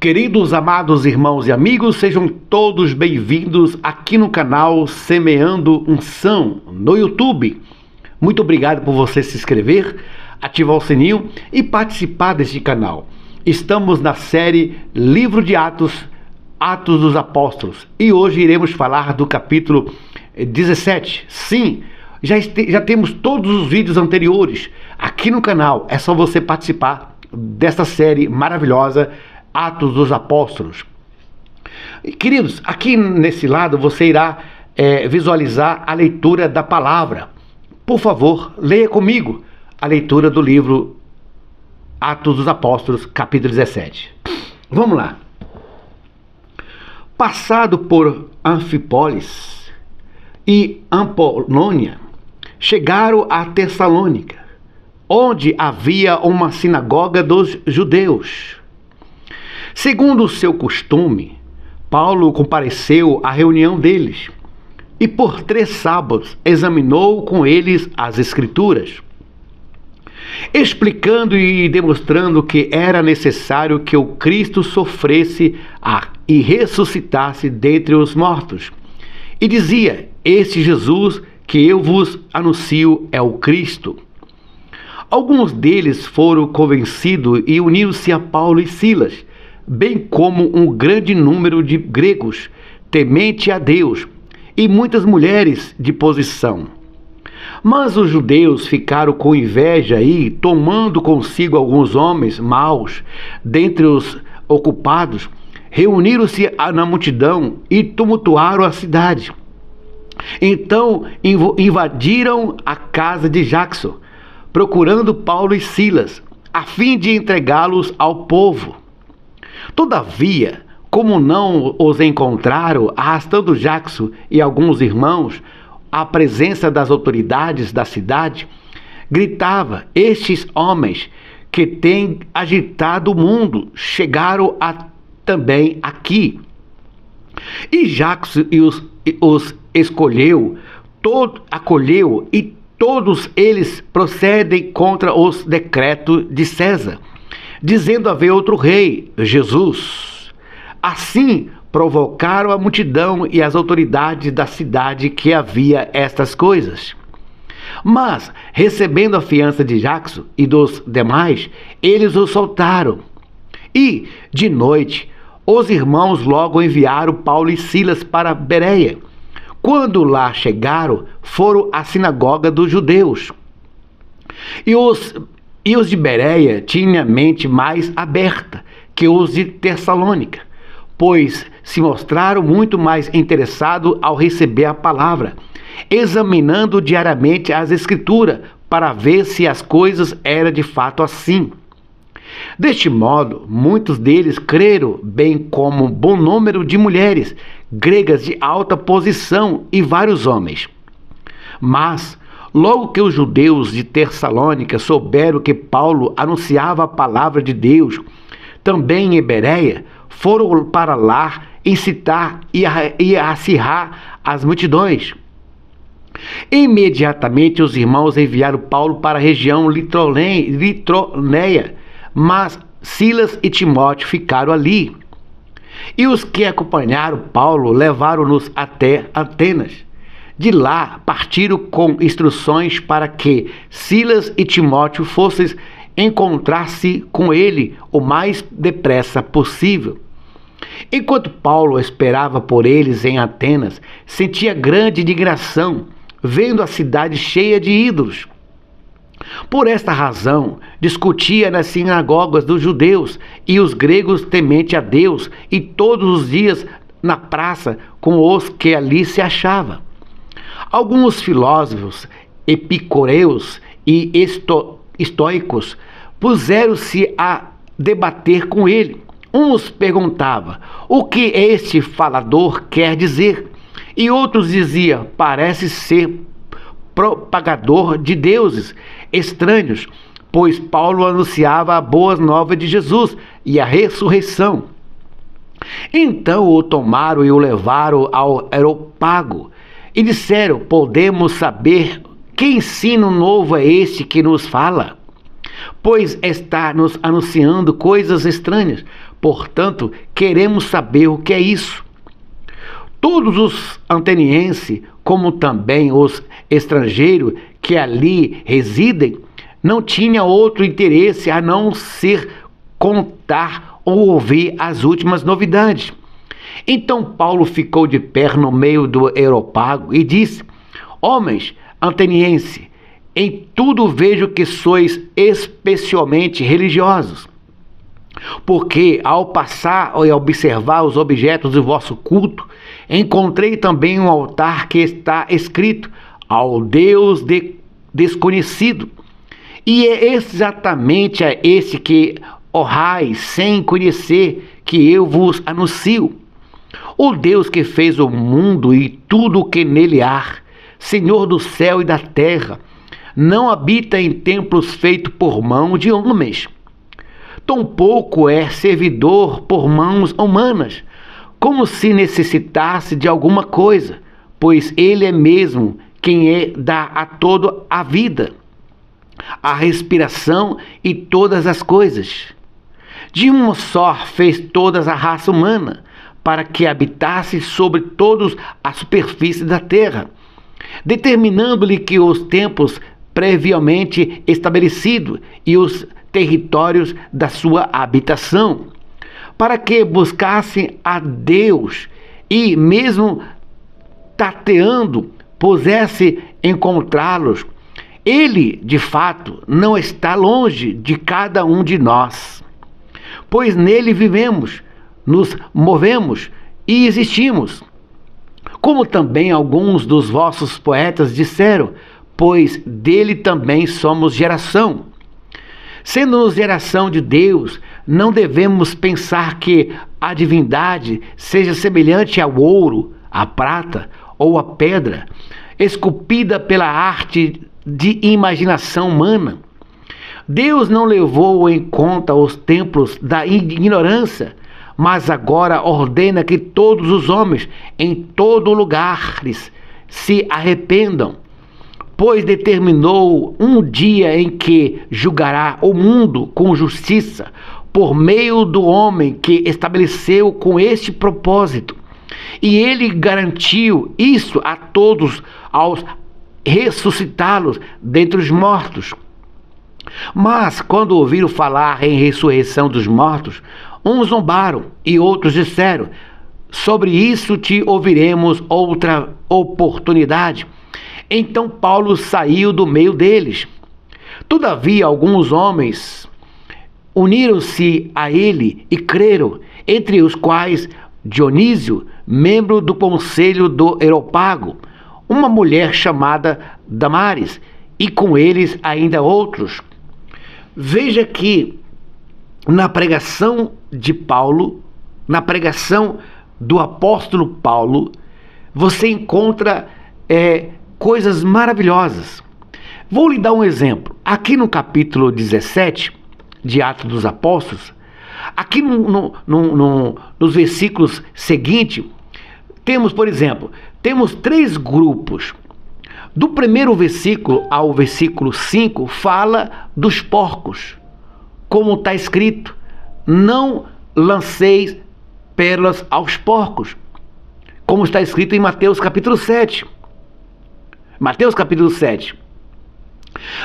Queridos, amados irmãos e amigos, sejam todos bem-vindos aqui no canal Semeando Unção, no YouTube. Muito obrigado por você se inscrever, ativar o sininho e participar deste canal. Estamos na série Livro de Atos, Atos dos Apóstolos, e hoje iremos falar do capítulo 17. Sim, já temos todos os vídeos anteriores aqui no canal, é só você participar desta série maravilhosa, Atos dos Apóstolos. Queridos, aqui nesse lado você irá visualizar a leitura da palavra. Por favor, leia comigo a leitura do livro Atos dos Apóstolos, capítulo 17. Vamos lá. Passado por Anfípolis e Apolônia, chegaram a Tessalônica, onde havia uma sinagoga dos judeus. Segundo o seu costume, Paulo compareceu à reunião deles e por 3 sábados examinou com eles as Escrituras, explicando e demonstrando que era necessário que o Cristo sofresse e ressuscitasse dentre os mortos. E dizia: este Jesus que eu vos anuncio é o Cristo. Alguns deles foram convencidos e uniram-se a Paulo e Silas, bem como um grande número de gregos, temente a Deus, e muitas mulheres de posição. Mas os judeus ficaram com inveja e, tomando consigo alguns homens maus, dentre os ocupados, reuniram-se na multidão e tumultuaram a cidade. Então invadiram a casa de Jackson, procurando Paulo e Silas, a fim de entregá-los ao povo. Todavia, como não os encontraram, arrastando Jackson e alguns irmãos à presença das autoridades da cidade, gritava: estes homens que têm agitado o mundo chegaram também aqui. E Jackson os acolheu, e todos eles procedem contra os decretos de César, dizendo haver outro rei, Jesus. Assim provocaram a multidão e as autoridades da cidade que havia estas coisas. Mas, recebendo a fiança de Jackson e dos demais, eles o soltaram. E, de noite, os irmãos logo enviaram Paulo e Silas para Bereia. Quando lá chegaram, foram à sinagoga dos judeus. E os de Bereia tinham a mente mais aberta que os de Tessalônica, pois se mostraram muito mais interessados ao receber a palavra, examinando diariamente as Escrituras para ver se as coisas eram de fato assim. Deste modo, muitos deles creram, bem como um bom número de mulheres gregas de alta posição e vários homens. Mas, logo que os judeus de Tessalônica souberam que Paulo anunciava a palavra de Deus, também em Bereia, foram para lá incitar e acirrar as multidões. Imediatamente os irmãos enviaram Paulo para a região litroneia, mas Silas e Timóteo ficaram ali. E os que acompanharam Paulo levaram-nos até Atenas. De lá partiram com instruções para que Silas e Timóteo fossem encontrar-se com ele o mais depressa possível. Enquanto Paulo esperava por eles em Atenas, sentia grande indignação, vendo a cidade cheia de ídolos. Por esta razão, discutia nas sinagogas dos judeus e os gregos temente a Deus, e todos os dias na praça com os que ali se achavam. Alguns filósofos epicureus e estoicos puseram-se a debater com ele. Uns perguntavam: o que este falador quer dizer? E outros diziam: parece ser propagador de deuses estranhos, pois Paulo anunciava a boa nova de Jesus e a ressurreição. Então o tomaram e o levaram ao Areópago e disseram: podemos saber que ensino novo é este que nos fala? Pois está nos anunciando coisas estranhas. Portanto, queremos saber o que é isso. Todos os atenienses, como também os estrangeiros que ali residem, não tinham outro interesse a não ser contar ou ouvir as últimas novidades. Então Paulo ficou de pé no meio do Areópago e disse: Homens atenienses, em tudo vejo que sois especialmente religiosos. Porque ao passar e observar os objetos do vosso culto, encontrei também um altar que está escrito ao Deus desconhecido. E é exatamente a esse que honrais sem conhecer que eu vos anuncio. O Deus que fez o mundo e tudo o que nele há, Senhor do céu e da terra, não habita em templos feitos por mão de homens. Tampouco é servidor por mãos humanas, como se necessitasse de alguma coisa, pois ele é mesmo quem dá a todo a vida, a respiração e todas as coisas. De um só fez toda a raça humana, para que habitasse sobre todos a superfície da terra, determinando-lhe que os tempos previamente estabelecidos e os territórios da sua habitação, para que buscassem a Deus e, mesmo tateando, pusesse encontrá-los. Ele, de fato, não está longe de cada um de nós, pois nele vivemos, nos movemos e existimos. Como também alguns dos vossos poetas disseram, pois dele também somos geração. Sendo geração de Deus, não devemos pensar que a divindade seja semelhante ao ouro, à prata ou à pedra, esculpida pela arte de imaginação humana. Deus não levou em conta os templos da ignorância, mas agora ordena que todos os homens em todo lugar se arrependam, pois determinou um dia em que julgará o mundo com justiça por meio do homem que estabeleceu com este propósito. E ele garantiu isso a todos ao ressuscitá-los dentre os mortos. Mas quando ouviram falar em ressurreição dos mortos, uns zombaram e outros disseram: sobre isso te ouviremos outra oportunidade. Então Paulo saiu do meio deles. Todavia alguns homens uniram-se a ele e creram, entre os quais Dionísio, membro do conselho do Areópago, uma mulher chamada Damaris, e com eles ainda outros. Veja que na pregação de Paulo, na pregação do apóstolo Paulo, você encontra coisas maravilhosas. Vou lhe dar um exemplo. Aqui no capítulo 17 de Atos dos Apóstolos, aqui nos versículos seguintes, temos, por exemplo, temos 3 grupos. Do primeiro versículo ao versículo 5, fala dos porcos. Como está escrito: não lanceis pérolas aos porcos. Como está escrito em Mateus capítulo 7. Mateus capítulo 7.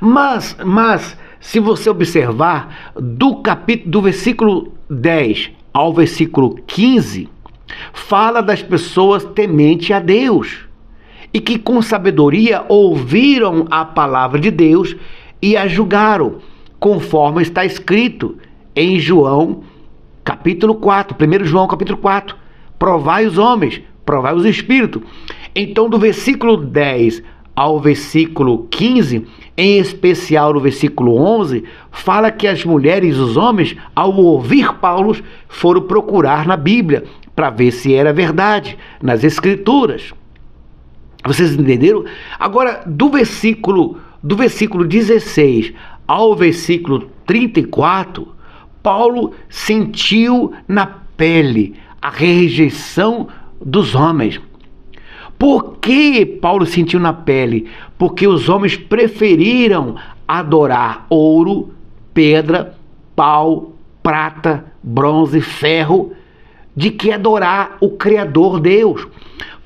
Mas se você observar, do versículo 10 ao versículo 15, fala das pessoas tementes a Deus e que com sabedoria ouviram a palavra de Deus e a julgaram, conforme está escrito em João capítulo 4, 1 João capítulo 4, provai os homens, provai os espíritos. Então do versículo 10 ao versículo 15, em especial no versículo 11, fala que as mulheres e os homens, ao ouvir Paulo, foram procurar na Bíblia para ver se era verdade, nas Escrituras. Vocês entenderam? Agora, do versículo 16 ao versículo 34, Paulo sentiu na pele a rejeição dos homens. Por que Paulo sentiu na pele? Porque os homens preferiram adorar ouro, pedra, pau, prata, bronze, ferro, de que adorar o Criador Deus.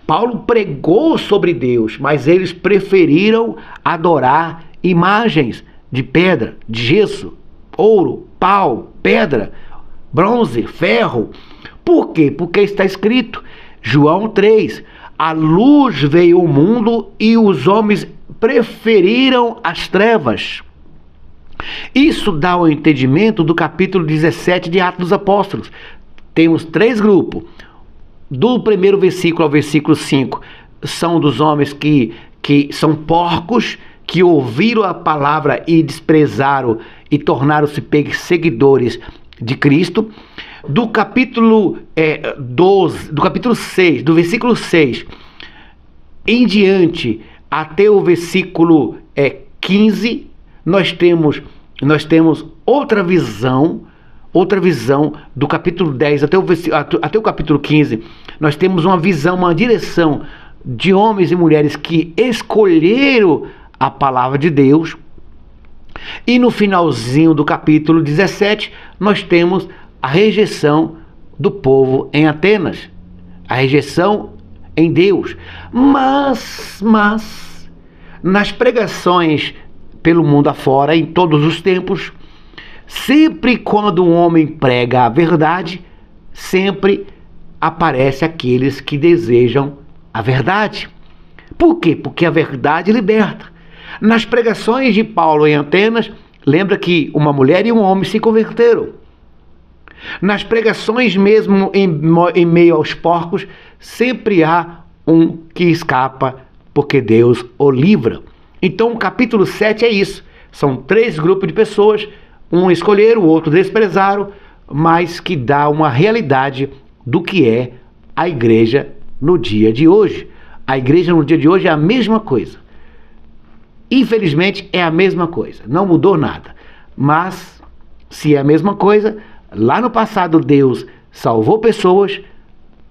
Paulo pregou sobre Deus, mas eles preferiram adorar imagens de pedra, de gesso, ouro, pau, pedra, bronze, ferro. Por quê? Porque está escrito, João 3, a luz veio ao mundo e os homens preferiram as trevas. Isso dá o entendimento do capítulo 17 de Atos dos Apóstolos. Temos 3 grupos. Do primeiro versículo ao versículo 5, são dos homens que são porcos, que ouviram a palavra e desprezaram e tornaram-se seguidores de Cristo. Do capítulo 12, do capítulo 6, do versículo 6 em diante até o versículo 15, nós temos outra visão do capítulo 10 até o capítulo 15. Nós temos uma visão, uma direção de homens e mulheres que escolheram a palavra de Deus. E no finalzinho do capítulo 17, nós temos a rejeição do povo em Atenas, a rejeição em Deus. Mas nas pregações pelo mundo afora, em todos os tempos, sempre quando um homem prega a verdade, sempre aparece aqueles que desejam a verdade. Por quê? Porque a verdade liberta. Nas pregações de Paulo em Atenas, lembra que uma mulher e um homem se converteram. Nas pregações mesmo em meio aos porcos, sempre há um que escapa, porque Deus o livra. Então o capítulo 7 é isso. São 3 grupos de pessoas, um escolheram, o outro desprezaram, mas que dá uma realidade do que é a igreja no dia de hoje. A igreja no dia de hoje é a mesma coisa. Infelizmente é a mesma coisa, não mudou nada. Mas se é a mesma coisa, lá no passado Deus salvou pessoas,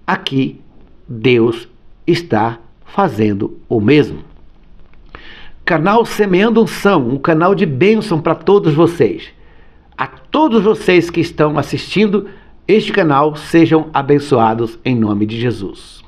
aqui Deus está fazendo o mesmo. Canal Semeando Unção, um canal de bênção para todos vocês. A todos vocês que estão assistindo este canal, sejam abençoados em nome de Jesus.